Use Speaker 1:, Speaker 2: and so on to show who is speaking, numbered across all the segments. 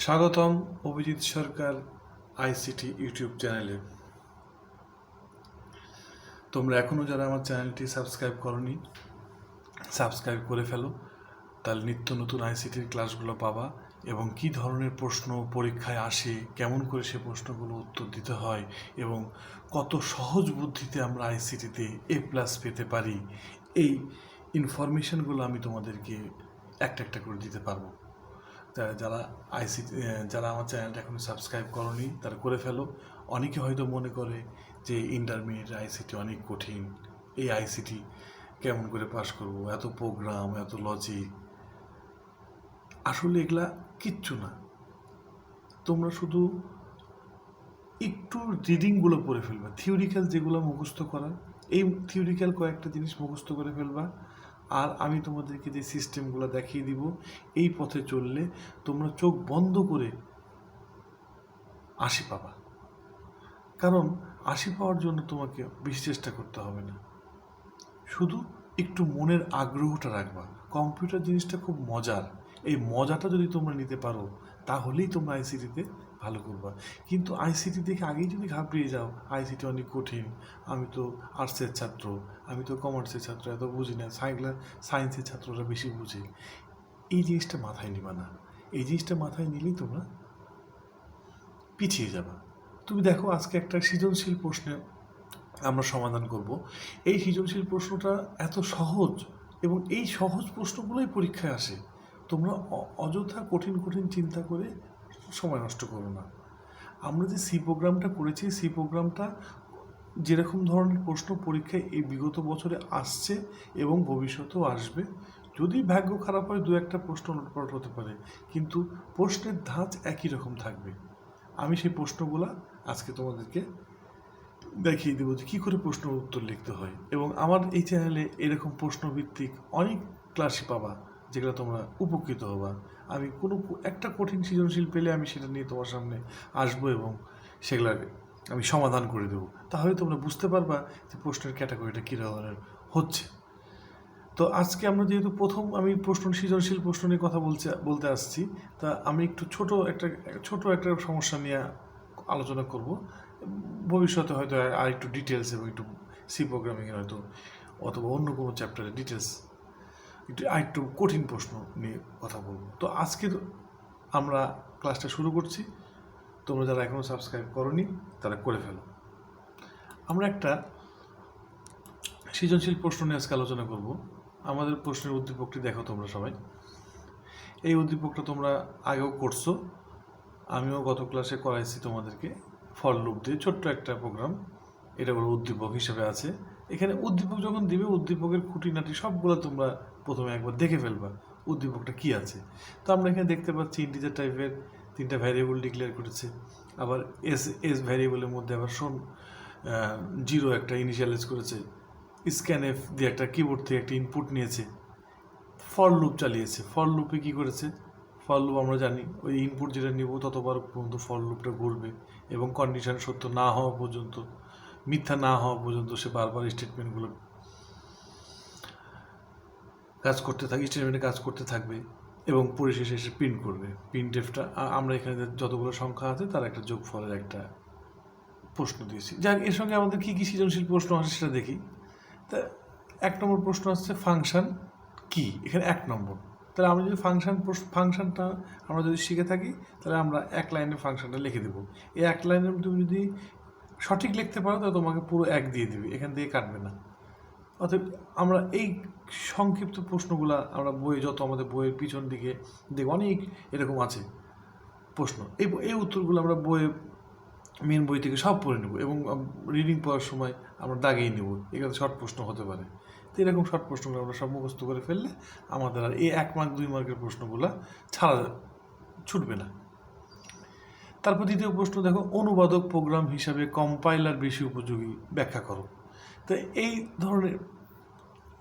Speaker 1: স্বাগতম অভিজিৎ সরকার ICT YouTube চ্যানেলে। তোমরা এখনও যারা আমার চ্যানেলটি সাবস্ক্রাইব করনি, সাবস্ক্রাইব করে ফেলো, তাহলে নিত্য নতুন আইসিটির ক্লাসগুলো পাবা এবং কি ধরনের প্রশ্ন পরীক্ষায় আসে, কেমন করে সে প্রশ্নগুলো উত্তর দিতে হয় এবং কত সহজ বুদ্ধিতে আমরা আইসিটিতে A+ পেতে পারি, এই ইনফরমেশনগুলো আমি তোমাদেরকে একটা একটা করে দিতে পারবো। যারা আমার চ্যানেলটা এখন সাবস্ক্রাইব করনি তারা করে ফেলো। অনেকে হয়তো মনে করে যে ইন্টারমিডিয়েট আইসিটি অনেক কঠিন, এই আইসিটি কেমন করে পাস করব, এত প্রোগ্রাম, এত লজিক। আসলে এগুলা কিচ্ছু না। তোমরা শুধু একটু রিডিংগুলো পড়ে ফেলবা, থিওরিক্যাল যেগুলো মুখস্থ করার, এই থিওরিক্যাল কয়েকটা জিনিস মুখস্থ করে ফেলবা। আর আমি তোমাদেরকে যে সিস্টেমগুলো দেখিয়ে দিব, এই পথে চললে তোমরা চোখ বন্ধ করে 80 পাবা। কারণ 80 পাওয়ার জন্য তোমাকে বেশি চেষ্টা করতে হবে না, শুধু একটু মনের আগ্রহটা রাখবা। কম্পিউটার জিনিসটা খুব মজার, এই মজাটা যদি তোমরা নিতে পারো তাহলেই তোমরা আইসিটিতে ভালো করবা। কিন্তু আইসিটি দেখে আগেই যদি ঘাবড়িয়ে যাও, আইসিটি অনেক কঠিন, আমি তো আর্টসের ছাত্র, আমি তো কমার্সের ছাত্র, এত বুঝি না, সায়েন্সের ছাত্ররা বেশি বুঝে, এই জিনিসটা মাথায় নিবা না। এই জিনিসটা মাথায় নিলেই তোমরা পিছিয়ে যাবা। তুমি দেখো, আজকে একটা সৃজনশীল প্রশ্নের আমরা সমাধান করব। এই সৃজনশীল প্রশ্নটা এত সহজ এবং এই সহজ প্রশ্নগুলোই পরীক্ষায় আসে। তোমরা অযথা কঠিন কঠিন চিন্তা করে সময় নষ্ট করো না। আমরা যে সি প্রোগ্রামটা করেছি, সি প্রোগ্রামটা যেরকম ধরনের প্রশ্ন পরীক্ষায় এই বিগত বছরে আসছে এবং ভবিষ্যতেও আসবে। যদি ভাগ্য খারাপ হয়, 2-1টা প্রশ্ন উলটপালট হতে পারে, কিন্তু প্রশ্নের ধাঁচ একই রকম থাকবে। আমি সেই প্রশ্নগুলো আজকে তোমাদেরকে দেখিয়ে দেবো যে কী করে প্রশ্ন উত্তর লিখতে হয়। এবং আমার এই চ্যানেলে এরকম প্রশ্নভিত্তিক অনেক ক্লাসই পাবা, যেগুলো তোমরা উপকৃত হবা। আমি কোনো একটা কঠিন সৃজনশীল পেলে আমি সেটা নিয়ে তোমার সামনে আসবো এবং সেগুলাকে আমি সমাধান করে দেবো। তাহলে তোমরা বুঝতে পারবা যে প্রশ্নের ক্যাটাগরিটা কী ধরনের হচ্ছে। তো আজকে আমরা যেহেতু প্রথম আমি সৃজনশীল প্রশ্ন নিয়ে কথা বলতে আসছি, তা আমি একটু ছোট একটা সমস্যা নিয়ে আলোচনা করব। ভবিষ্যতে হয়তো আর একটু ডিটেলস এবং একটু সি প্রোগ্রামিংয়ের হয়তো অথবা অন্য কোনো চ্যাপ্টারের ডিটেলস একটু কঠিন প্রশ্ন নিয়ে কথা বলবো। তো আজকে আমরা ক্লাসটা শুরু করছি। তোমরা যারা এখনও সাবস্ক্রাইব করনি তারা করে ফেলো। আমরা একটা সৃজনশীল প্রশ্ন নিয়ে আজকে আলোচনা করব। আমাদের প্রশ্নের উদ্দীপকটি দেখো তোমরা সবাই। এই উদ্দীপকটা তোমরা আগেও করছো, আমিও গত ক্লাসে করাইছি তোমাদেরকে। ফর লুপ দিয়ে ছোট্ট একটা প্রোগ্রাম, এটা বড় উদ্দীপক হিসেবে আছে। এখানে উদ্দীপক যখন দিবে, উদ্দীপকের খুঁটিনাটি সবগুলো তোমরা প্রথমে একবার দেখে ফেলবা উদ্দীপকটা কি আছে। তো আমরা এখানে দেখতে পাচ্ছি ইন্টিজার টাইপের 3টা ভ্যারিয়েবল ডিক্লেয়ার করেছে। আবার এস ভ্যারিয়েবলের মধ্যে আবার 0 একটা ইনিশিয়ালাইজ করেছে। স্ক্যানএফ দিয়ে একটা কিবোর্ড থেকে একটা ইনপুট নিয়েছে, ফর লুপ চালিয়েছে। ফর লুপে কী করেছে, ফর লুপ আমরা জানি ওই ইনপুট যেটা নিব ততবার পর্যন্ত ফর লুপটা ঘুরবে এবং কন্ডিশন সত্য না হওয়া পর্যন্ত, মিথ্যা না হওয়া পর্যন্ত সে বারবার স্টেটমেন্টগুলো স্টেটমেন্টে কাজ করতে থাকবে এবং পরিশেষে এসে প্রিন্ট করবে। প্রিন্টএফটা আমরা এখানে যতগুলো সংখ্যা আছে তার একটা যোগফলের একটা প্রশ্ন দিয়েছি। যাক, এর সঙ্গে আমাদের কী কী সৃজনশীল প্রশ্ন আছে সেটা দেখি। তা 1 নম্বর প্রশ্ন আসছে ফাংশন কি। এখানে 1 নম্বর। তাহলে আমরা যদি ফাংশনটা আমরা যদি শিখে থাকি, তাহলে আমরা 1 লাইনে ফাংশনটা লিখে দেবো। এই 1 লাইনের তুমি যদি সঠিক লিখতে পারো তাহলে তোমাকে পুরো 1 দিয়ে দেবে, এখান থেকে কাটবে না। অতএব আমরা এই সংক্ষিপ্ত প্রশ্নগুলো আমরা আমাদের বইয়ের পিছন দিকে দেখব, অনেক এরকম আছে প্রশ্ন। এই উত্তরগুলো আমরা মেন বই থেকে সব পড়ে নেব এবং রিডিং পড়ার সময় আমরা দাগিয়ে নেব, এখানে শর্ট প্রশ্ন হতে পারে। তো এরকম শর্ট প্রশ্নগুলো আমরা সব মুখস্থ করে ফেললে আমাদের আর এই 1 মার্ক 2 মার্কের প্রশ্নগুলো ছুটবে না। তারপর দ্বিতীয় প্রশ্ন দেখো, অনুবাদক প্রোগ্রাম হিসাবে কম্পাইলার বেশি উপযোগী, ব্যাখ্যা করো। তো এই ধরনের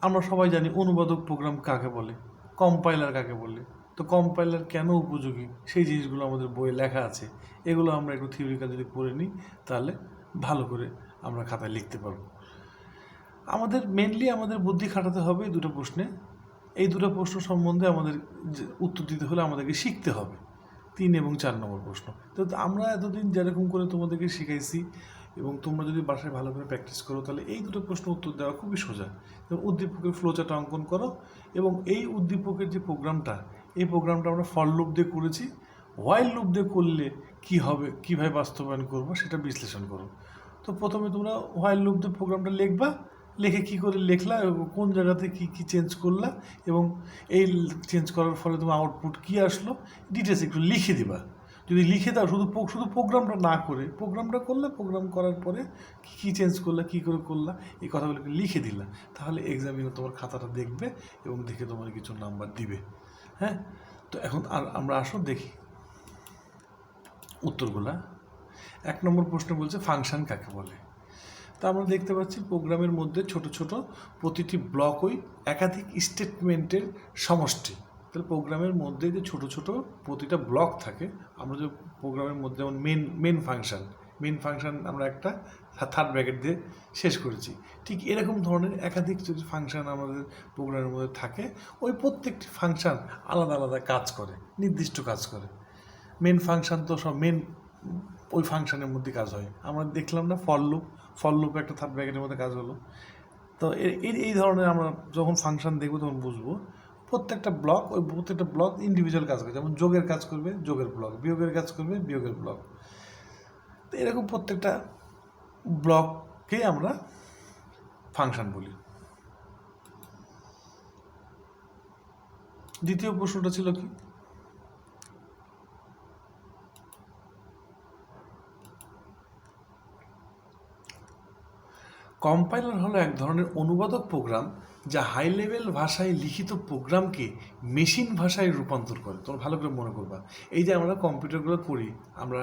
Speaker 1: আমরা সবাই জানি অনুবাদক প্রোগ্রাম কাকে বলে, কম্পাইলার কাকে বলে। তো কম্পাইলার কেন উপযোগী সেই জিনিসগুলো আমাদের বইয়ে লেখা আছে। এগুলো আমরা একটু থিওরিক্যাল যদি পড়ে নিই তাহলে ভালো করে আমরা খাতায় লিখতে পারবো। আমাদের বুদ্ধি খাটাতে হবে এই 2টো প্রশ্নে। এই 2টো প্রশ্ন সম্বন্ধে আমাদের উত্তর দিতে হলে আমাদেরকে শিখতে হবে। 3 এবং 4 নম্বর প্রশ্ন। তো আমরা এতদিন যেরকম করে তোমাদেরকে শিখাইছি এবং তোমরা যদি বাসায় ভালো করে প্র্যাকটিস করো তাহলে এই দুটো প্রশ্ন উত্তর দেওয়া খুবই সোজা। এবং উদ্দীপকের ফ্লোচার্ট অঙ্কন করো এবং এই উদ্দীপকের যে প্রোগ্রামটা, এই প্রোগ্রামটা আমরা ফর লুপ দিয়ে করেছি, হোয়াইল লুপ দিয়ে করলে কী হবে, কীভাবে বাস্তবায়ন করবো সেটা বিশ্লেষণ করো। তো প্রথমে তোমরা হোয়াইল লুপ দিয়ে প্রোগ্রামটা লিখবা, লিখে কী করে লিখলা এবং কোন জায়গাতে কী কী চেঞ্জ করলা এবং এই চেঞ্জ করার ফলে তোমার আউটপুট কী আসলো ডিটেলস একটু লিখে দিবা। যদি লিখে দাও শুধু প্রোগ্রামটা না করে, প্রোগ্রামটা করলে প্রোগ্রাম করার পরে কী চেঞ্জ করলা, কী করে করলা, এই কথাগুলোকে লিখে দিলা, তাহলে এক্সামিনে তোমার খাতাটা দেখবে এবং দেখে তোমার কিছু নাম্বার দিবে। হ্যাঁ, তো এখন আর আমরা আসো দেখি উত্তরগুলা। 1 নম্বর প্রশ্ন বলছে ফাংশন কাকে বলে। তা আমরা দেখতে পাচ্ছি প্রোগ্রামের মধ্যে ছোট ছোট প্রতিটি ব্লকই একাধিক স্টেটমেন্টের সমষ্টি। তাহলে প্রোগ্রামের মধ্যে যে ছোট ছোট প্রতিটা ব্লক থাকে, আমরা যে প্রোগ্রামের মধ্যে যেমন মেন ফাংশন আমরা একটা থার্ড ব্র্যাকেট দিয়ে শেষ করেছি, ঠিক এরকম ধরনের একাধিক যদি ফাংশন আমাদের প্রোগ্রামের মধ্যে থাকে, ওই প্রত্যেকটি ফাংশন আলাদা আলাদা কাজ করে, নির্দিষ্ট কাজ করে। মেন ফাংশন তো সব ওই ফাংশনের মধ্যে কাজ হয়। আমরা দেখলাম না ফর লুপ একটা থার্ড ব্র্যাকেটের মধ্যে কাজ হলো। তো এই ধরনের আমরা যখন ফাংশন দেখবো তখন বুঝবো প্রত্যেকটা ব্লক ইন্ডিভিজুয়াল কাজ করে। যেমন যোগের কাজ করবে যোগের ব্লক, বিয়োগের কাজ করবে বিয়োগের ব্লক। তো এরকম প্রত্যেকটা ব্লককে আমরা ফাংশন বলি। দ্বিতীয় প্রশ্নটা ছিল কি, কম্পাইলার হলো এক ধরনের অনুবাদক প্রোগ্রাম যা হাই লেভেল ভাষায় লিখিত প্রোগ্রামকে মেশিন ভাষায় রূপান্তর করে। তোমরা ভালো করে মনে করবা, এই যে আমরা কম্পিউটারগুলো করি, আমরা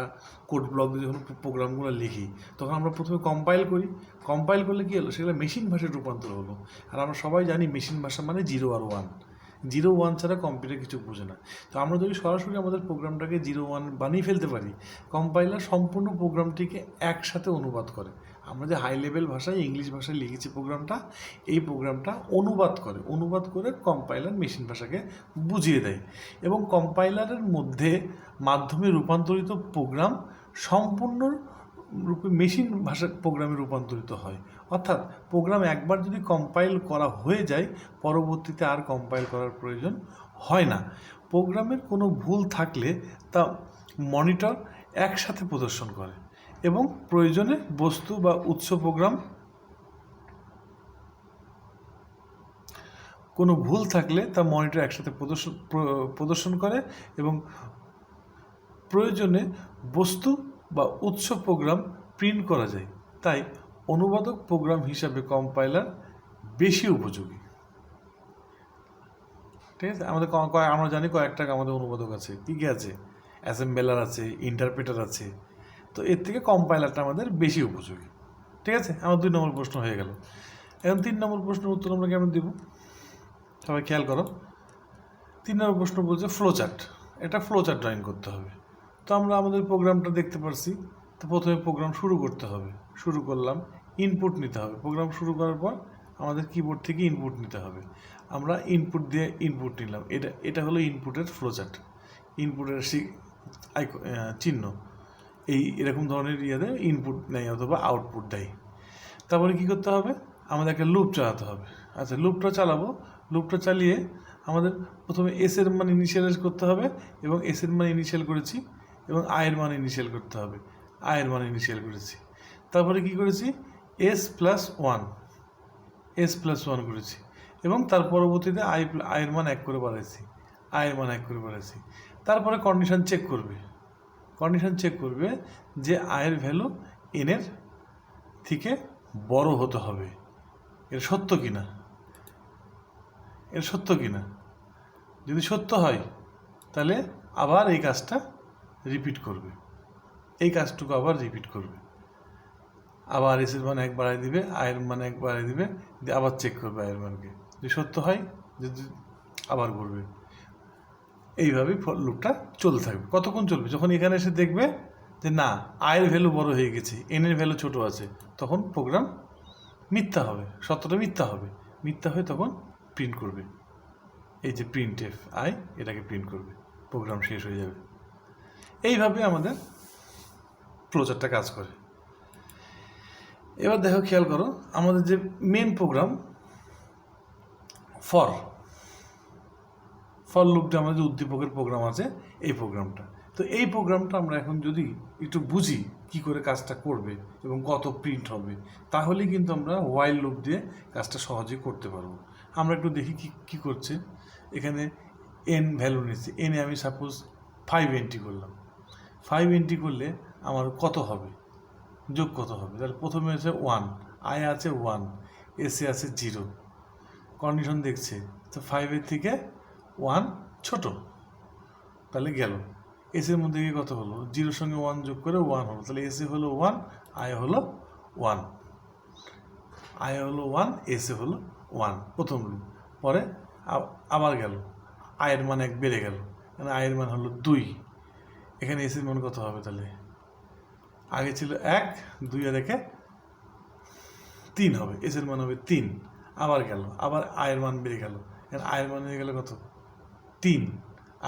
Speaker 1: কোড ব্লক দিয়ে যখন প্রোগ্রামগুলো লিখি তখন আমরা প্রথমে কম্পাইল করি, কম্পাইল করলে কী হলো, সেগুলো মেশিন ভাষায় রূপান্তর হলো। আর আমরা সবাই জানি মেশিন ভাষা মানে 0 আর 1, 0 1 ছাড়া কম্পিউটার কিছু বোঝে না। তো আমরা যদি সরাসরি আমাদের প্রোগ্রামটাকে 0 1 বানিয়ে ফেলতে পারি, কম্পাইলার সম্পূর্ণ প্রোগ্রামটিকে একসাথে অনুবাদ করে। আমরা যে হাই লেভেল ভাষায় ইংলিশ ভাষায় লিখেছি প্রোগ্রামটা, এই প্রোগ্রামটা অনুবাদ করে কম্পাইলার মেশিন ভাষাকে বুঝিয়ে দেয় এবং কম্পাইলারের মাধ্যমে রূপান্তরিত প্রোগ্রাম সম্পূর্ণরূপে মেশিন ভাষার প্রোগ্রামে রূপান্তরিত হয়। অর্থাৎ প্রোগ্রাম একবার যদি কম্পাইল করা হয়ে যায়, পরবর্তীতে আর কম্পাইল করার প্রয়োজন হয় না। প্রোগ্রামের কোনো ভুল থাকলে তা মনিটর একসাথে প্রদর্শন করে এবং প্রয়োজনে বস্তু বা উৎস প্রোগ্রাম কোনো ভুল থাকলে তা মনিটর একসাথে প্রদর্শন করে এবং প্রয়োজনে বস্তু বা উৎস প্রোগ্রাম প্রিন্ট করা যায়। তাই অনুবাদক প্রোগ্রাম হিসাবে কম্পাইলার বেশি উপযোগী। ঠিক আছে, আমরা জানি কয়েকটা আমাদের অনুবাদক আছে, কী কী আছে, অ্যাসেম্বলার আছে, ইন্টারপ্রেটার আছে। তো এর থেকে কম্পাইলারটা আমাদের বেশি উপযোগী। ঠিক আছে, আমার 2 নম্বর প্রশ্ন হয়ে গেল। এখন 3 নম্বর প্রশ্নের উত্তর আমরা কেমন দেব, সবাই খেয়াল করো। 3 নম্বর প্রশ্ন বলছে ফ্লোচার্ট, এটা ফ্লোচার্ট ড্রয়িং করতে হবে। তো আমরা আমাদের প্রোগ্রামটা দেখতে পারছি। তো প্রথমে প্রোগ্রাম শুরু করতে হবে, শুরু করলাম, ইনপুট নিতে হবে। প্রোগ্রাম শুরু করার পর আমাদের কিবোর্ড থেকে ইনপুট নিতে হবে। আমরা ইনপুট দিয়ে ইনপুট নিলাম, এটা হলো ইনপুটের ফ্লোচার্ট, ইনপুটের চিহ্ন। এরকম ধরনের ইয়েতে ইনপুট নেয় অথবা আউটপুট দেয়। তারপরে কী করতে হবে, আমাদের একটা লুপ চালাতে হবে। আচ্ছা, লুপটা চালাবো, লুপটা চালিয়ে আমাদের প্রথমে এসের মান ইনিশিয়ালাইজ করতে হবে এবং এসের মান ইনিশিয়াল করেছি এবং আয়ের মান ইনিশিয়াল করতে হবে, আয়ের মান ইনিশিয়াল করেছি। তারপরে কি করেছি, s + 1 করেছি এবং তার পরবর্তীতে আয়ের মান 1 করে বাড়াইছি, তারপরে কন্ডিশন চেক করবে যে আয়ের ভ্যালু এর থেকে বড় হতে হবে, এর সত্য কিনা। যদি সত্য হয় তাহলে আবার এই কাজটা রিপিট করবে, আবার এসের মান 1 বাড়াই দিবে, আয়ের মান 1 বাড়াই দিবে, দিয়ে আবার চেক করবে আয়ের মানকে, যদি সত্য হয় যদি আবার করবে। এইভাবেই লুপটা চলতে থাকবে। কতক্ষণ চলবে, যখন এখানে এসে দেখবে যে না আয়ের ভ্যালু বড় হয়ে গেছে, এনের ভ্যালু ছোট আছে, তখন প্রোগ্রাম মিথ্যা হবে, সত্যটা মিথ্যা হয়ে তখন প্রিন্ট করবে। এই যে প্রিন্ট এফ আই, এটাকে প্রিন্ট করবে, প্রোগ্রাম শেষ হয়ে যাবে। এইভাবে আমাদের ফ্লোচার্টটা কাজ করে। এবার দেখো, খেয়াল করো, আমাদের যে মেন প্রোগ্রাম ফর লুপটা, আমাদের যে উদ্দীপকের প্রোগ্রাম আছে, এই প্রোগ্রামটা। তো এই প্রোগ্রামটা আমরা এখন যদি একটু বুঝি কি করে কাজটা করবে এবং কত প্রিন্ট হবে, তাহলে কিন্তু আমরা হোয়াইল লুপ দিয়ে কাজটা সহজেই করতে পারবো। আমরা একটু দেখি কি করছে। এখানে এন ভ্যালু নিচ্ছি, এনে আমি সাপোজ 5 এন্ট্রি করলাম। 5 এন্ট্রি করলে আমার কত হবে, যোগ কত হবে? তাহলে প্রথমে আছে 1, আয় আছে 1, এসে আছে 0, কন্ডিশন দেখছে। তো 5-এর থেকে 1 ছোট, তাহলে গেল। এসের মধ্যে গিয়ে কত হলো? 0-র সঙ্গে 1 যোগ করে 1 হলো, তাহলে এসে হলো 1, আয় হলো 1, আয় হলো 1, এসে হলো 1, প্রথম লুপ। পরে আবার গেল, আয়ের মান 1 বেড়ে গেল, মানে আয়ের মান হলো 2। এখানে এসের মান কত হবে? তাহলে আগে ছিল 1, 2 আর 1 3 হবে, এসের মান হবে 3। আবার গেল, আবার আয়ের মান বেড়ে গেল, এখানে আয়ের মান হয়ে গেল কত? 3।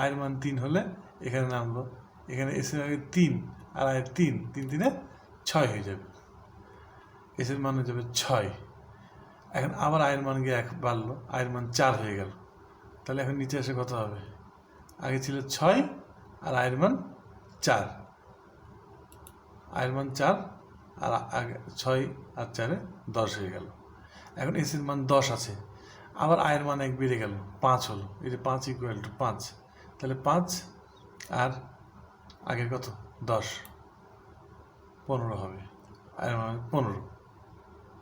Speaker 1: আয়ের মান 3 হলে এখানে নামলো, এখানে এসের আগে 3 আর আয়ের 3, 3 3-এ 6 হয়ে যাবে, এসের মান হয়ে যাবে 6। এখন আবার আয়ের মান গিয়ে 1 বাড়লো, আয়ের মান 4 হয়ে গেল। তাহলে এখন নিচে এসে কত হবে? আগে ছিল 6 আর আয়ের মান 4, আয়ের মান 4 আর আগে 6 আর 4-এ 10 হয়ে গেল। এখন এসের মান 10 আছে, আবার আয়ের মান 1 বেড়ে গেল, 5 হলো, এই যে 5 ইকুয়াল টু 5, তাহলে 5 আর আগের কত? 10, 15 হবে, আয়ের মান 15।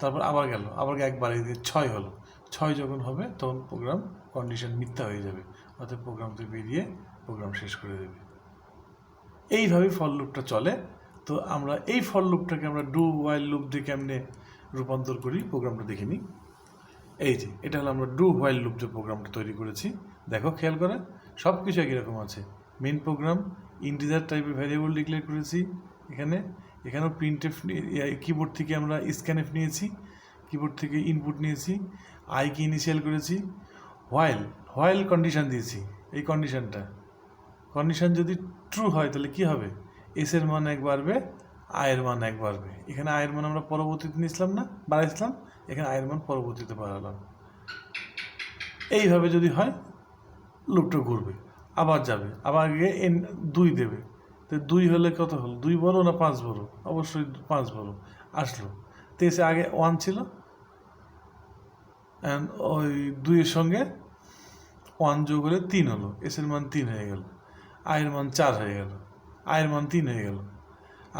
Speaker 1: তারপর আবার গেল, আবার 1 বাড়িয়ে দিয়ে 6 হলো, 6 যখন হবে তখন প্রোগ্রাম কন্ডিশন মিথ্যা হয়ে যাবে, অর্থাৎ প্রোগ্রাম থেকে বেরিয়ে প্রোগ্রাম শেষ করে দেবে। এইভাবে ফর লুপটা চলে। তো আমরা এই ফর লুপটাকে আমরা ডু হোয়াইল লুপ দিয়ে কেমনে রূপান্তর করি প্রোগ্রামটা দেখে নিই। এই যে এটা হলো আমরা ডু হোয়াইল লুপ যে প্রোগ্রামটা তৈরি করেছি। দেখো, খেয়াল করে, সব কিছু একই রকম আছে। মেন প্রোগ্রাম, ইন্টিজার টাইপের ভ্যারিয়েবল ডিক্লেয়ার করেছি, এখানেও প্রিন্টএফ, কিবোর্ড থেকে আমরা স্ক্যানএফ নিয়েছি, কিবোর্ড থেকে ইনপুট নিয়েছি, আইকে ইনিশিয়াল করেছি, হোয়াইল কন্ডিশন দিয়েছি। এই কন্ডিশন যদি ট্রু হয় তাহলে কি হবে? এসের মান 1 বাড়বে, আয়ের মান 1 বাড়বে। এখানে আয়ের মান আমরা পরবর্তীতে নিয়েছিলাম না, বাড়াইছিলাম, এখানে আয়ের মান পরবর্তীতে বাড়ালাম। এইভাবে যদি হয় লুপটা ঘুরবে, আবার যাবে, আবার গিয়ে 2 দেবে। তো 2 হলে কত হলো? 2 বড় না 5 বড়? অবশ্যই 5 বড়। আসলো, তো এসে আগে 1 ছিল, অ্যান্ড ওই 2-এর সঙ্গে 1 যোগ হলে 3 হলো, এসের মান 3 হয়ে গেল, আয়ের মান 4 হয়ে গেল, আয়ের মান 3 হয়ে গেল,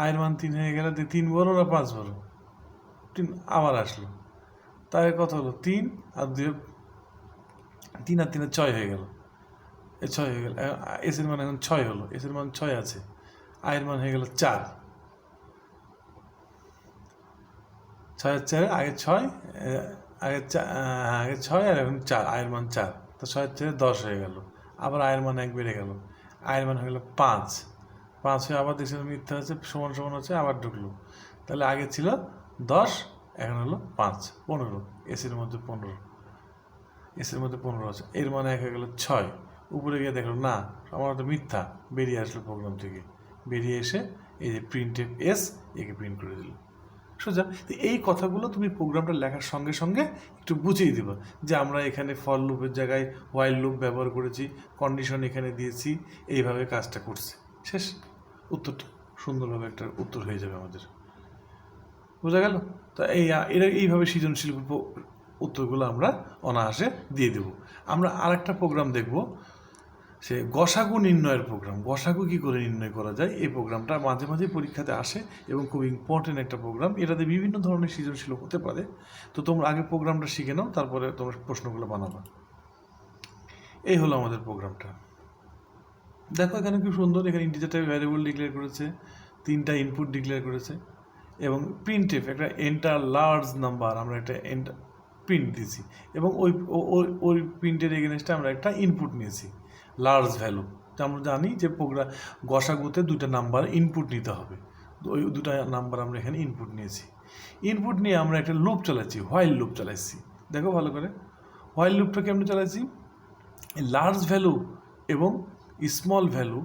Speaker 1: আয়ের মান 3 হয়ে গেলে 3 বড় না 5 বড়? 3 আবার আসলো, তাহলে কত হলো? 3 আর 2, 3 আর 3-এ 6 হয়ে গেল, 6 হয়ে গেল। এসের মান এখন 6 হলো, এসের মান 6 আছে, আয়ের মান হয়ে গেল 4, 6 আর 4, আগে 6, আগে 6 আর এখন 4, আয়ের মান 4, তো 6 আর 4, 10 হয়ে গেল। আবার আয়ের মান 1 বেড়ে গেল, আয়ের মান হয়ে গেল 5, 5 হয়ে আবার দেখছিলাম মিথ্যা আছে, সমান সমান আছে, আবার ঢুকলো। তাহলে আগে ছিল 10, এখন হলো 5, 15, এসের মধ্যে 15, এসের মধ্যে 15 আছে, এর মানে 1 হয়ে গেল 6। উপরে গিয়ে দেখলো না, আমার তো মিথ্যা, বেরিয়ে আসলো প্রোগ্রাম থেকে, বেরিয়ে এসে এই যে প্রিন্টএফ এস, একে প্রিন্ট করে দিল। সোজা। তো এই কথাগুলো তুমি প্রোগ্রামটা লেখার সঙ্গে সঙ্গে একটু বুঝিয়ে দেবো যে আমরা এখানে ফর লুপের জায়গায় হোয়াইল লুপ ব্যবহার করেছি, কন্ডিশন এখানে দিয়েছি, এইভাবে কাজটা করছে, শেষ। উত্তরটা সুন্দরভাবে একটা উত্তর হয়ে যাবে আমাদের, বোঝা গেল? তো এইভাবে সৃজনশীল উত্তরগুলো আমরা অনায়াসে দিয়ে দেব। আমরা আরেকটা প্রোগ্রাম দেখব, সে গসাগু নির্ণয়ের প্রোগ্রাম। গসাগু কী করে নির্ণয় করা যায়, এই প্রোগ্রামটা মাঝে মাঝে পরীক্ষাতে আসে এবং খুব ইম্পর্টেন্ট একটা প্রোগ্রাম। এটাতে বিভিন্ন ধরনের সৃজনশীল হতে পারে। তো তোমরা আগে প্রোগ্রামটা শিখে নাও, তারপরে তোমরা প্রশ্নগুলো বানাবা। এই হলো আমাদের প্রোগ্রামটা। দেখো এখানে খুব সুন্দর, এখানে ইন্টিজার টাইপ ভ্যারিয়েবল ডিক্লেয়ার করেছে, 3টা ইনপুট ডিক্লেয়ার করেছে, এবং প্রিন্টএফ একটা এন্টার লার্জ নাম্বার, আমরা একটা এন্টার প্রিন্ট দিয়েছি, এবং ওই প্রিন্টের এগেনস্টে আমরা একটা ইনপুট নিয়েছি, লার্জ ভ্যালু। তো আমরা জানি যে গসাগুতে 2টা নাম্বার ইনপুট নিতে হবে, ওই 2টা নাম্বার আমরা এখানে ইনপুট নিয়েছি। ইনপুট নিয়ে আমরা একটা লুপ চালাচ্ছি, হোয়াইল লুপ চালাচ্ছি। দেখো ভালো করে, হোয়াইল লুপটা কেমন চালাচ্ছি, লার্জ ভ্যালু এবং স্মল ভ্যালু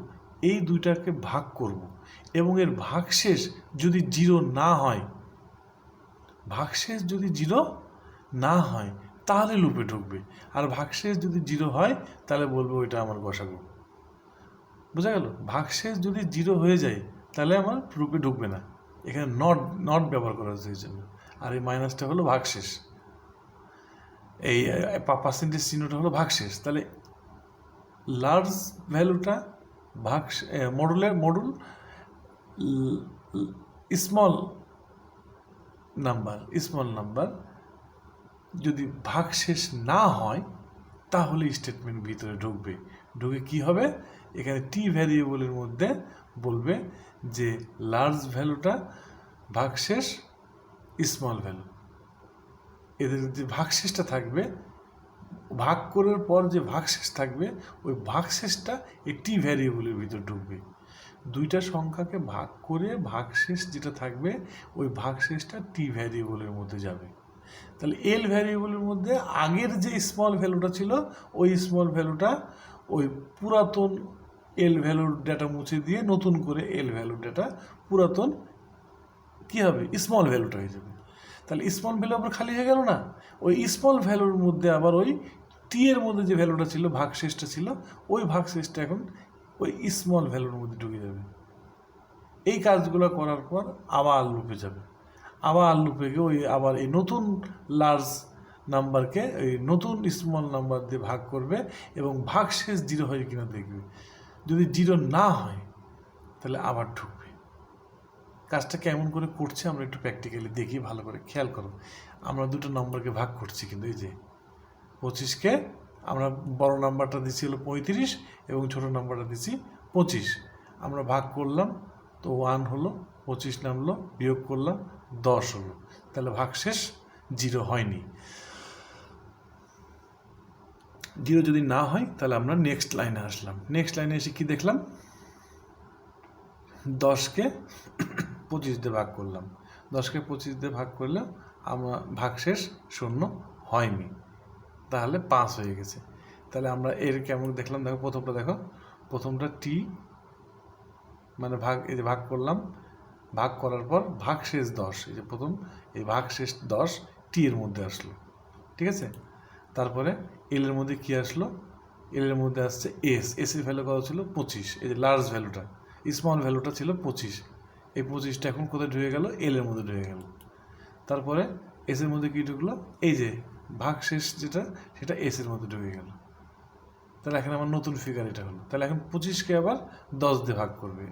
Speaker 1: এই দুইটাকে ভাগ করব এবং এর ভাগশেষ যদি জিরো না হয়, ভাগশেষ যদি জিরো না হয় তাহলে লুপে ঢুকবে, আর ভাগশেষ যদি জিরো হয় তাহলে বলবো ওইটা আমার গসাগু। বোঝা গেল? ভাগশেষ যদি জিরো হয়ে যায় তাহলে আমার লুপে ঢুকবে না, এখানে নট নট ব্যবহার করা হয়েছে এই জন্য। আর এই মাইনাসটা হলো ভাগশেষ, এই পার্সেন্টেজ চিহ্নটা হলো ভাগশেষ। তাহলে লার্জ ভ্যালুটা মডুল স্মল নাম্বার যদি ভাগশেষ না হয় তাহলে স্টেটমেন্ট ভিতরে ঢুকবে। ঢুকে কি হবে, এখানে টি ভ্যারিয়েবলের মধ্যে বলবে যে লার্জ ভ্যালুটা ভাগশেষ স্মল ভ্যালু, এদের যে ভাগশেষটা থাকবে, ভাগ করার পর যে ভাগশেষ থাকবে ওই ভাগশেষটা এই টি ভ্যারিয়েবলের ভিতর ঢুকবে। দুইটা সংখ্যাকে ভাগ করে ভাগশেষ যেটা থাকবে ওই ভাগশেষটা টি ভ্যারিয়েবলের মধ্যে যাবে। তাহলে এল ভ্যারিয়েবলের মধ্যে আগের যে স্মল ভ্যালুটা ছিল ওই স্মল ভ্যালুটা ওই পুরাতন এল ভ্যালুর ডেটা মুছে দিয়ে নতুন করে এল ভ্যালুর ডেটা পুরাতন কী হবে, স্মল ভ্যালুটা হয়ে যাবে। তাহলে স্মল ভ্যালু আবার খালি হয়ে গেল না, ওই স্মল ভ্যালুর মধ্যে আবার ওই টি এর মধ্যে যে ভ্যালুটা ছিল, ভাগশেষটা ছিল, ওই ভাগশেষটা এখন ওই স্মল ভ্যালুর মধ্যে ঢুকে যাবে। এই কাজগুলো করার পর আবার লুপে যাবে, আবার লুপে গিয়ে ওই আবার এই নতুন লার্জ নাম্বারকে এই নতুন স্মল নাম্বার দিয়ে ভাগ করবে এবং ভাগশেষ জিরো হয় কিনা দেখবে। যদি জিরো না হয় তাহলে আবার ঢুকবে। কাজটা কেমন করে করছে আমরা একটু প্র্যাকটিক্যালি দেখি, ভালো করে খেয়াল করো। আমরা দুটো নম্বরকে ভাগ করছি, কিন্তু এই যে 25কে আমরা বড় নাম্বারটা দিচ্ছি হলো 35 এবং ছোটো নাম্বারটা দিচ্ছি 25। আমরা ভাগ করলাম তো 1 হলো, 25 নামলো, বিয়োগ করলাম 10 হলো, তাহলে ভাগশেষ জিরো হয়নি। জিরো যদি না হয় তাহলে আমরা নেক্সট লাইনে আসলাম। নেক্সট লাইনে এসে কি দেখলাম, 10কে 25 দিয়ে ভাগ করলাম, 10কে 25 দিয়ে ভাগ করলে আমরা ভাগশেষ 0 হয়নি, তাহলে 5 হয়ে গেছে। তাহলে আমরা এর কেমন দেখলাম, দেখো প্রথমটা দেখো, প্রথমটা টি মানে ভাগ, এই যে ভাগ করলাম, ভাগ করার পর ভাগশেষ 10, এই যে প্রথম এই ভাগশেষ 10 টি এর মধ্যে আসলো, ঠিক আছে। তারপরে এল এর মধ্যে কি আসলো, এল এর মধ্যে আসছে এস, এস এর ভ্যালু কত ছিল 25, এই যে লার্জ ভ্যালুটা, স্মল ভ্যালুটা ছিল 25, এই 25টা এখন কোথায় ঢুকে গেল, এল এর মধ্যে ঢুকে গেল। তারপরে এস এর মধ্যে কি ঢুকলো, এই যে ভাগশেষ যেটা সেটা এস এর মধ্যে ঢুকে গেল। তাহলে এখন আমার নতুন ফিগার এটা হলো। তাহলে এখন 25কে আবার 10 দিয়ে ভাগ করবে,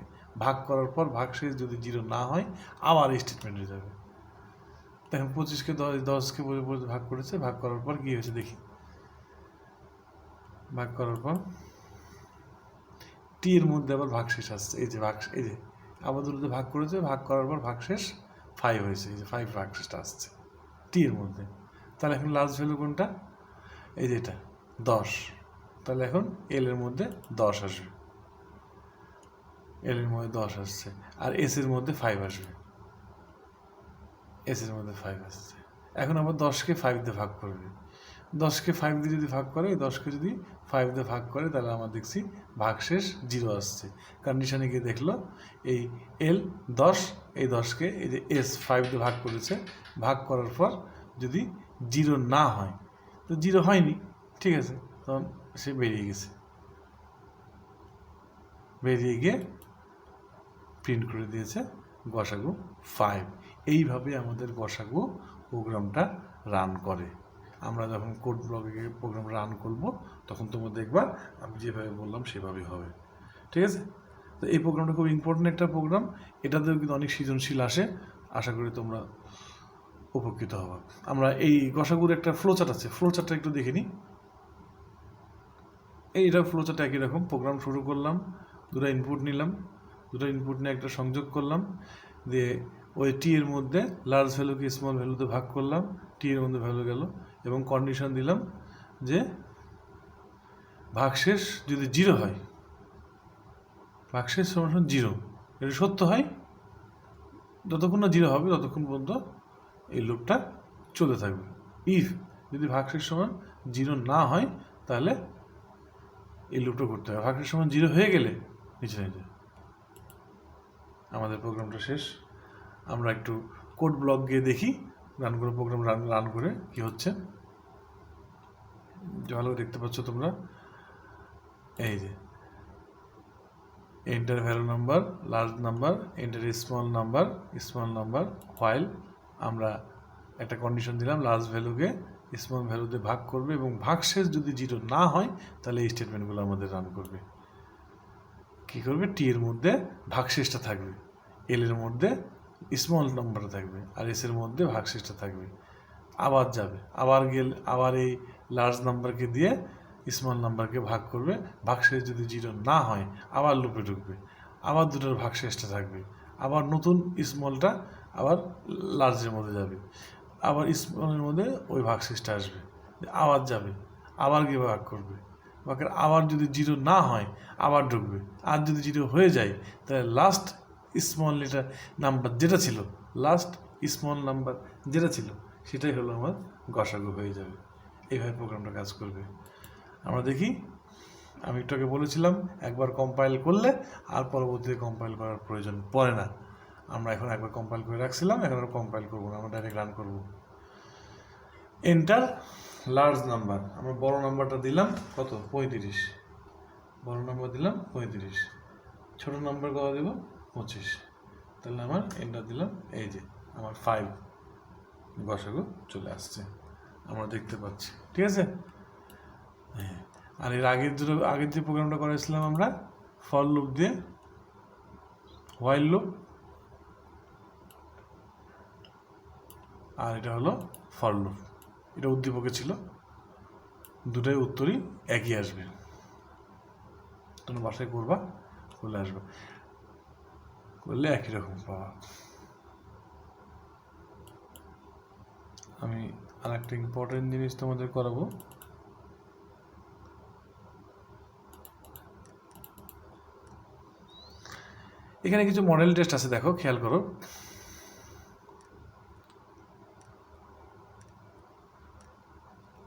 Speaker 1: ভাগ করার পর ভাগশেষ যদি জিরো না হয় আবার স্টেটমেন্টে যাবে। দেখেন 25কে 10কে ভাগ করেছে, ভাগ করার পর কি হয়েছে দেখি, ভাগ করার পর টি এর মধ্যে আবার ভাগশেষ আসছে, এই যে এই যে আবার দুটোতে ভাগ করেছে, ভাগ করার পর ভাগশেষ 5 হয়েছে, এই যে 5 ভাগশেষটা আসছে টি এর মধ্যে। তাহলে এখন লাস্ট ভ্যালু কোনটা, এই যে এটা 10, তাহলে এখন এল এর মধ্যে 10 আসবে, এল এর মধ্যে 10 আসছে, আর এস এর মধ্যে 5 আসবে, এস এর মধ্যে 5 আসছে। এখন আবার 10কে 5 দিয়ে ভাগ করবে, 10কে 5 দিয়ে যদি ভাগ করে, 10কে যদি 5 দিয়ে ভাগ করে তাহলে আমরা দেখছি ভাগশেষ 0 আসছে। কন্ডিশনে গিয়ে দেখলো এই এল 10, এই 10কে এই যে এস 5 দিয়ে ভাগ করেছে, ভাগ করার পর যদি 0 না হয়, তো 0 হয়নি, ঠিক আছে, তখন সে বেরিয়ে গেছে, বেরিয়ে গিয়ে প্রিন্ট করে দিয়েছে গসাগু 5। এইভাবে আমাদের গসাগু প্রোগ্রামটা রান করে। আমরা যখন কোড ব্লকে প্রোগ্রাম রান করব তখন তোমরা দেখবা আমি যেভাবে বললাম সেভাবেই হবে, ঠিক আছে। তো এই প্রোগ্রামটা খুব ইম্পর্টেন্ট একটা প্রোগ্রাম, এটাতেও কিন্তু অনেক সৃজনশীল আসে, আশা করি তোমরা উপকৃত হবা। আমরা এই গসাগুর একটা ফ্লোচার্ট আছে, ফ্লোচার্টটা একটু দেখে নিই। এইটা ফ্লোচার্ট একই রকম, প্রোগ্রাম শুরু করলাম, দুটো ইনপুট নিলাম, দুটো ইনপুট নিয়ে একটা সংযোগ করলাম, দিয়ে ওই টি এর মধ্যে লার্জ ভ্যালুকে স্মল ভ্যালুতে ভাগ করলাম, টি এর মধ্যে ভ্যালু গেল এবং কন্ডিশন দিলাম যে ভাগশেষ যদি 0 হয়, ভাগশেষ সমান 0, এটা সত্য হয়, যতক্ষণ না 0 হবে ততক্ষণ পর্যন্ত এই লুপটা চলতে থাকবে। ইফ যদি ভাগশেষ সমান 0 না হয় তাহলে এই লুপটা করতে হবে, ভাগশেষ সমান 0 হয়ে গেলে নিচে নিচে আমাদের প্রোগ্রামটা শেষ। আমরা একটু কোড ব্লক গিয়ে দেখি, রান করে প্রোগ্রাম রান করে কি হচ্ছে। ভালো দেখতে পাচ্ছ তোমরা, এই যে enter value number, large number, enter small number, while আমরা একটা কন্ডিশন দিলাম, লার্জ ভ্যালুকে স্মল ভ্যালুতে ভাগ করবে এবং ভাগশেষ যদি 0 না হয় তাহলে এই স্টেটমেন্টগুলো আমাদের রান করবে। কি করবে, টি এর মধ্যে ভাগশেষটা থাকবে, এল এর মধ্যে স্মল নাম্বারটা থাকবে, আর এস এর মধ্যে ভাগশেষটা থাকবে। আবার যাবে, আবার এই লার্জ নাম্বারকে দিয়ে স্মল নাম্বারকে ভাগ করবে, ভাগশেষ যদি 0 না হয় আবার লুপে ঢুকবে, আবার দুটোর ভাগশেষটা থাকবে, আবার নতুন স্মলটা আবার লার্জের মধ্যে যাবে, আবার স্মলের মধ্যে ওই ভাগশেষটা আসবে, আবার যাবে, আবার গিয়ে ভাগ করবে, আবার যদি 0 না হয় আবার ঢুকবে, আর যদি 0 হয়ে যায় তাহলে লাস্ট স্মল লেটার নাম্বার যেটা ছিল, লাস্ট স্মল নাম্বার যেটা ছিল সেটাই হলো আমার গসাগু হয়ে যাবে। এইভাবে প্রোগ্রামটা কাজ করবে। আমরা দেখি, আমি একটু আগে বলেছিলাম একবার কম্পাইল করলে আর পরবর্তীতে কম্পাইল করার প্রয়োজন পড়ে না। আমরা এখন একবার কম্পাইল করে রাখছিলাম, এখন আর কম্পাইল করবো না, আমরা ডাইরেক্ট রান করবো। এন্টার লার্জ নাম্বার, আমরা বড় নাম্বারটা দিলাম কত, 35, বড় নাম্বার দিলাম 35, ছোট নাম্বার কত দেব, 25, তাহলে আমার এন্টার দিলাম, এই যে আমার 5 গসাগু চলে আসছে, আমরা দেখতে পাচ্ছি। ঠিক আছে, হ্যাঁ। আর এর আগের যে প্রোগ্রামটা করেছিলাম আমরা ফর লুপ দিয়ে, হোয়াইল লুপ, আর এটা হলো ফর লুপ, এটা উদ্দীপকে ছিল, দুটাই উত্তরই একই আসবে। তোমরা বাসায় করবা, করলে আসবে, করলে একই রকম পাওয়া। আমি আর একটা ইম্পর্টেন্ট জিনিস তোমাদের করাবো। এখানে কিছু মডেল টেস্ট আছে, দেখো খেয়াল করো।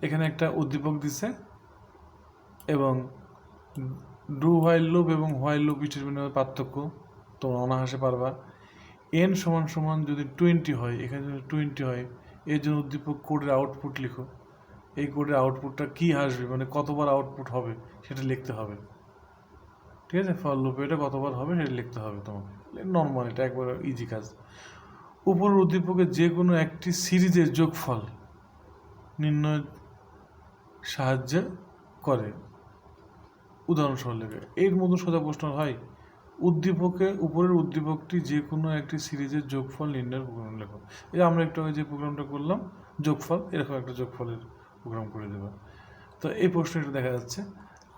Speaker 1: এখানে একটা উদ্দীপক দিছে এবং ডু হোয়াইল লুপ এবং হোয়াইল লুপ স্টেটমেন্টের পার্থক্য তোমরা অনায়াসে পারবা। এন সমান সমান যদি 20 হয়, এখানে যদি 20 হয়, এর জন্য উদ্দীপক কোডের আউটপুট লিখো। এই কোডের আউটপুটটা কী আসবে, মানে কতবার আউটপুট হবে সেটা লিখতে হবে। ঠিক আছে, ফর লুপে এটা কতবার হবে সেটা লিখতে হবে তোমাকে, নর্মাল, এটা একবার ইজি কাজ। উপরের উদ্দীপকের যে কোনো একটি সিরিজের যোগফল নির্ণয়ের সাহায্য করে, উদাহরণসহ লেখে। এর মতো সোজা প্রশ্ন হয়, উপরের উদ্দীপকটি যে কোনো একটি সিরিজের যোগফল নির্ণয়ের প্রোগ্রাম লেখো। এই আমরা একটু যে প্রোগ্রামটা করলাম যোগফল, এরকম একটা যোগফলের প্রোগ্রাম করে দেবো। তো এই প্রশ্নটা দেখা যাচ্ছে।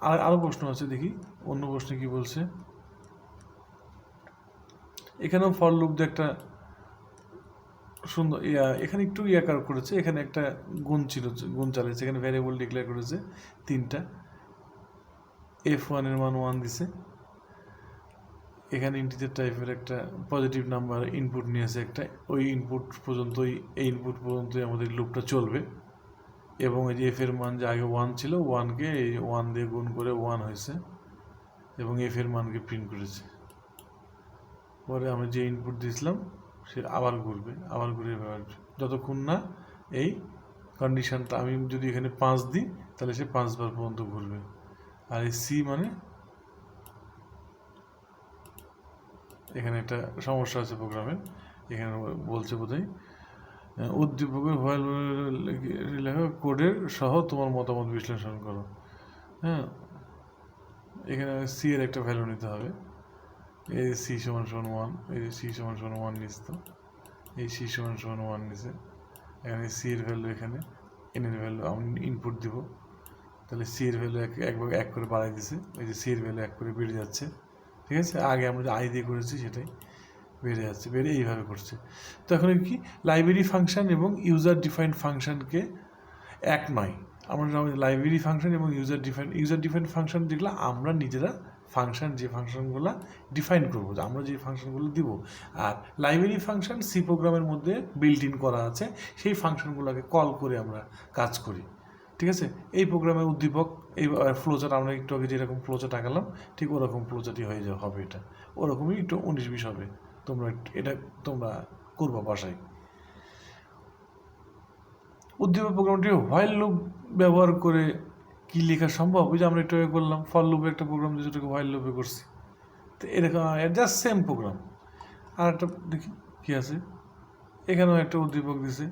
Speaker 1: আর আরও প্রশ্ন আছে, দেখি অন্য প্রশ্নে কি বলছে। এখানেও ফর লুপ দিয়ে একটা সুন্দর এখানে একটু ইয়াকার করেছে, এখানে একটা গুণ চালিয়েছে, এখানে ভ্যারিয়েবল ডিক্লেয়ার করেছে 3টা, F1 এর মান 1 দিছে, এখানে ইন্টিজার টাইপের একটা পজিটিভ নাম্বার ইনপুট নিয়েছে একটা, ওই ইনপুট পর্যন্তই, এই ইনপুট পর্যন্তই আমাদের লুপটা চলবে। এবং এই যে এফ এর মান যে আগে 1 ছিল, 1কে এই 1 দিয়ে গুণ করে 1 হয়েছে এবং এফ এর মানকে প্রিন্ট করেছে। পরে আমি যে ইনপুট দিয়েছিলাম সে আবার ঘুরবে, আবার ঘুরে যতক্ষণ না এই কন্ডিশনটা, আমি যদি এখানে 5 দিই তাহলে সে 5 বার পর্যন্ত ঘুরবে। আর এই সি মানে এখানে একটা সমস্যা আছে প্রোগ্রামের, এখানে বলছে বোধহয় উদ্দীপকের হোয়াইল লেখা কোডের সহ তোমার মতামত বিশ্লেষণ করো। হ্যাঁ, এখানে সি এর একটা ভ্যালু নিতে হবে, এই সি সমান 1, এই সি সমান 1 নিচ্ছে, তো এই সি সমান 1 নিছে, এখানে সি এর ভ্যালু, এখানে এন এর ভ্যালু আমি ইনপুট দিব, তাহলে সি এর ভ্যালু এক করে বাড়াই দিছে, এই যে সি এর ভ্যালু 1 করে বেড়ে যাচ্ছে। ঠিক আছে, আগে আমরা যে আই দিয়ে করেছি সেটাই বেড়ে যাচ্ছে, বেড়ে এইভাবে করছে। তো এখন কি লাইব্রেরি ফাংশন এবং ইউজার ডিফাইন্ড ফাংশনকে এক নয়, আমরা লাইব্রেরি ফাংশন এবং ইউজার ডিফাইন্ড ফাংশন যেগুলো আমরা নিজেরা ফাংশন, যে ফাংশনগুলো ডিফাইন করবো, আমরা যে ফাংশনগুলো দিব, আর লাইব্রেরি ফাংশন সি প্রোগ্রামের মধ্যে বিল্ট ইন করা আছে, সেই ফাংশনগুলোকে কল করে আমরা কাজ করি। ঠিক আছে? এই প্রোগ্রামের উদ্দীপক এই ফ্লোচার্ট আমরা একটু আগে যেরকম ফ্লোচার্ট আঁকালাম ঠিক ওরকম ফ্লোচার্টই হয়ে যাবে, হবে এটা ওরকমই একটু 19-20 হবে। এটা তোমরা করবা বাসায়। উদ্দীপক প্রোগ্রামটি হোয়াইল লুপ ব্যবহার করে কি লেখা সম্ভব? ওই যে আমরা একটু আগে করলাম ফর লুপে একটা প্রোগ্রাম দিয়ে যেটাকে হোয়াইল লুপে করছি, তো এরকম জাস্ট সেম প্রোগ্রাম। আর একটা দেখি কী আছে, এখানেও একটা উদ্দীপক দিছে,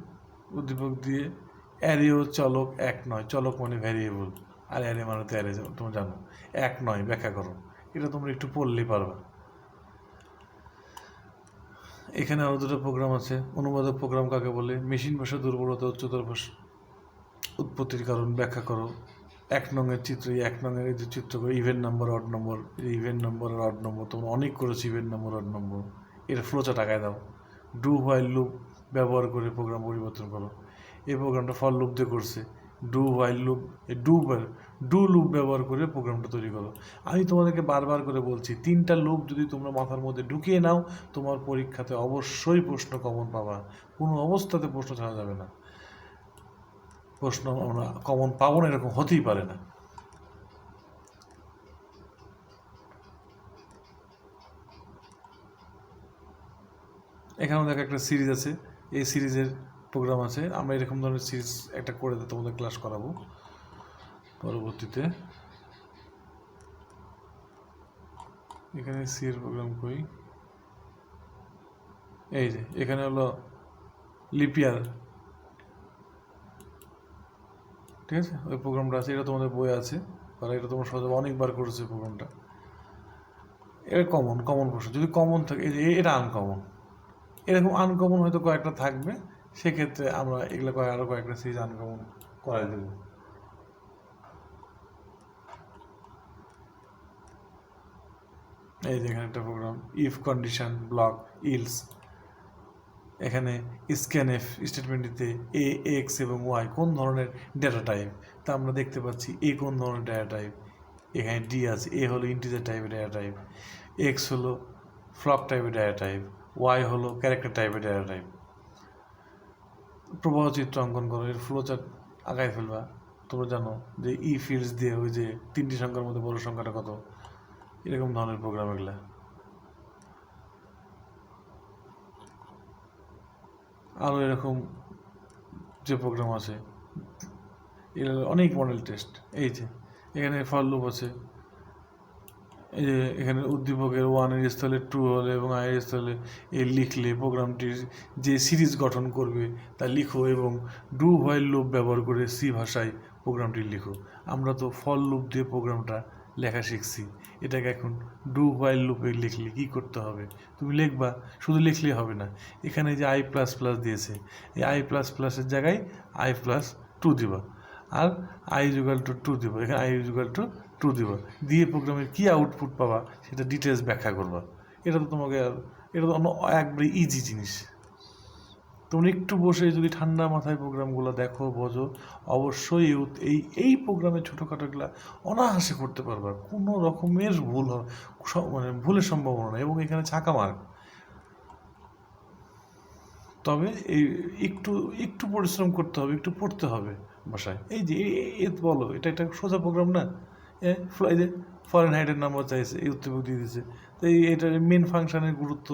Speaker 1: উদ্দীপক দিয়ে অ্যারে ও চলক এক নয়, চলক মানে ভ্যারিয়েবল আর অ্যারে মানে তো অ্যারে, তোমরা জানো। এক নয় ব্যাখ্যা করো, এটা তোমরা একটু পড়লেই পারবা। এখানে আরও দুটো প্রোগ্রাম আছে। অনুবাদক প্রোগ্রাম কাকে বলে? মেশিন ভাষা দুর্বলতা উচ্চতর ভাষা উৎপত্তির কারণ ব্যাখ্যা করো। 1 নংয়ের চিত্র, এই 1 নংয়ের যে চিত্র করে ইভেন্ট নাম্বার অড নম্বর, ইভেন্ট নাম্বার আর অড নম্বর তোমরা অনেক করেছো, ইভেন্ট নাম্বার অড নম্বর, এর ফ্লোচার্ট টাকায় দাও। ডু হোয়াইল লুপ ব্যবহার করে প্রোগ্রাম পরিবর্তন করো। এই প্রোগ্রামটা ফর লুপ দিয়ে করছে। Do while loop, do loop ব্যবহার করে প্রোগ্রামটা তৈরি করো। আমি তোমাদেরকে বারবার করে বলছি, 3টা লুপ যদি তোমরা মাথার মধ্যে ঢুকিয়ে নাও, তোমার পরীক্ষাতে অবশ্যই প্রশ্ন কমন পাবা, কোনো অবস্থাতে প্রশ্ন ছাড়া যাবে না। প্রশ্ন আমরা কমন পাবো না এরকম হতেই পারে না। এখানেও দেখো একটা সিরিজ আছে, এই সিরিজের প্রোগ্রাম আছে। আমরা এরকম ধরনের সিরিজ একটা করে তোমাদের ক্লাস করাবো পরবর্তীতে। এখানে সি এর প্রোগ্রাম কই, এই যে এখানে হলো লিপিয়ার, ঠিক আছে? ওই প্রোগ্রামটা আছে, এটা তোমাদের বই আছে, কারণ এটা তোমরা সহজে অনেকবার করেছো প্রোগ্রামটা। এটা কমন প্রশ্ন, যদি কমন থাকে, এই যে এটা আনকমন, এরকম আনকমন হয়তো কয়েকটা থাকবে, সেক্ষেত্রে আমরা এগুলো আরও কয়েকটা সিরিজ আনকমন করাই দেবো। এই যে এখানে একটা program if condition block else, এখানে স্ক্যানএফ স্টেটমেন্টটিতে এ, এক্স এবং ওয়াই কোন ধরনের ডেটা টাইপ, তা আমরা দেখতে পাচ্ছি এ কোন ধরনের ডেটা টাইপ, এখানে ডি আছে, এ হলো ইন্টিজার টাইপের ডেটা টাইপ, এক্স হলো ফ্লক টাইপের ডেটা টাইপ, ওয়াই হলো ক্যারেক্টার টাইপের ডেটা টাইপ। প্রবাহ চিত্র অঙ্কন করো, এর ফ্লোচার্ট আঁকায় ফেলবা। তোমরা জানো যে ই ফিল্ডস দিয়ে ওই যে 3টি সংখ্যার মধ্যে বড় সংখ্যাটা কত, এরকম ধরনের প্রোগ্রাম এগুলা। আরও এরকম যে প্রোগ্রাম আছে, এর অনেক মডেল টেস্ট। এই যে এখানে ফর লুপ আছে, এই যে এখানে উদ্দীপকের 1-এর স্থলে 2 হলে এবং i-এর স্থলে এ লিখলে প্রোগ্রামটির যে সিরিজ গঠন করবে তা লিখো এবং ডু হোয়াইল লুপ ব্যবহার করে সি ভাষায় প্রোগ্রামটি লিখো। আমরা তো ফর লুপ দিয়ে প্রোগ্রামটা লেখা শিখছি, এটাকে এখন ডু হোয়াইল লুপে লিখলে কী করতে হবে? তুমি লিখবা, শুধু লিখলেই হবে না, এখানে যে i++ দিয়েছে, এই i++-এর জায়গায় i+2 দিবা, আর i=2 দিব, এখানে i=2 দিব, দিয়ে প্রোগ্রামের কী আউটপুট পাবা সেটা ডিটেলস ব্যাখ্যা করবা। এটা তো তোমাকে এটা তো একবারে ইজি জিনিস। তোমরা একটু বসে যদি ঠান্ডা মাথায় প্রোগ্রামগুলো দেখো, বোঝো, অবশ্যই এই প্রোগ্রামের ছোটোখাটোগুলো অনায়াসে করতে পারবা, কোনো রকমের ভুল মানে ভুলের সম্ভাবনা নেই, এবং এখানে ছাকা মার্ক। তবে এই একটু পরিশ্রম করতে হবে, একটু পড়তে হবে বাসায়। এই যে বলো, এটা একটা সোজা প্রোগ্রাম না? এই যে ফরেন হাইটের নাম্বার চাইছে, এই উদ্দীপক দিয়ে দিয়েছে, তো এটার মেন ফাংশনের গুরুত্ব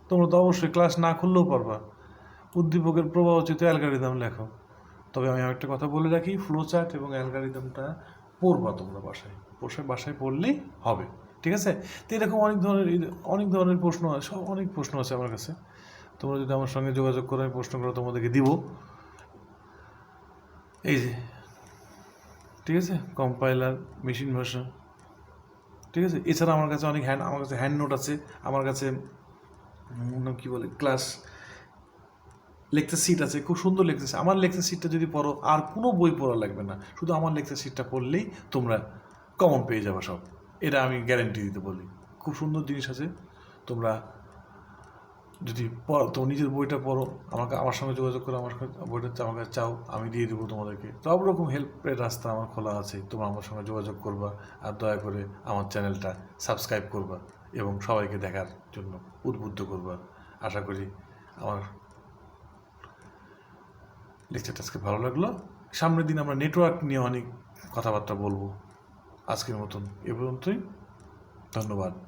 Speaker 1: তোমরা তো অবশ্যই ক্লাস না করলেও পারবা। উদ্দীপকের প্রবাহচিত অ্যালগরিদম লেখো। তবে আমি একটা কথা বলে রাখি, ফ্লো চার্ট এবং অ্যালগরিদমটা পড়বা তোমরা বাসায় পড়লেই হবে, ঠিক আছে? তো এরকম অনেক ধরনের প্রশ্ন আছে, অনেক প্রশ্ন আছে আমার কাছে। তোমরা যদি আমার সঙ্গে যোগাযোগ করো, আমি প্রশ্নগুলো তোমাদেরকে দিব। এই যে, ঠিক আছে, কম্পাইলার, মেশিন ভাষা, ঠিক আছে। এছাড়া আমার কাছে হ্যান্ড নোট আছে, আমার কাছে কী বলে ক্লাস লেকচার সিট আছে, খুব সুন্দর লেকচার সিট। আমার লেকচার সিটটা যদি পড়ো, আর কোনো বই পড়া লাগবে না, শুধু আমার লেকচার সিটটা পড়লেই তোমরা কমন পেয়ে যাবে সব, এটা আমি গ্যারেন্টি দিতে বলি। খুব সুন্দর জিনিস আছে, তোমরা যদি পড়ো, তোমার নিজের বইটা পড়ো, আমার সঙ্গে যোগাযোগ করো, আমার বইটা আমার কাছে চাও, আমি দিয়ে দেবো তোমাদেরকে। সব রকম হেল্পের রাস্তা আমার খোলা আছে, তোমরা আমার সঙ্গে যোগাযোগ করবা, আর দয়া করে আমার চ্যানেলটা সাবস্ক্রাইব করবা এবং সবাইকে দেখার জন্য উদ্বুদ্ধ করবা। আশা করি আমার লেকচারটা আজকে ভালো লাগলো। সামনের দিন আমরা নেটওয়ার্ক নিয়ে অনেক কথাবার্তা বলবো। আজকের মতন এ পর্যন্তই। ধন্যবাদ।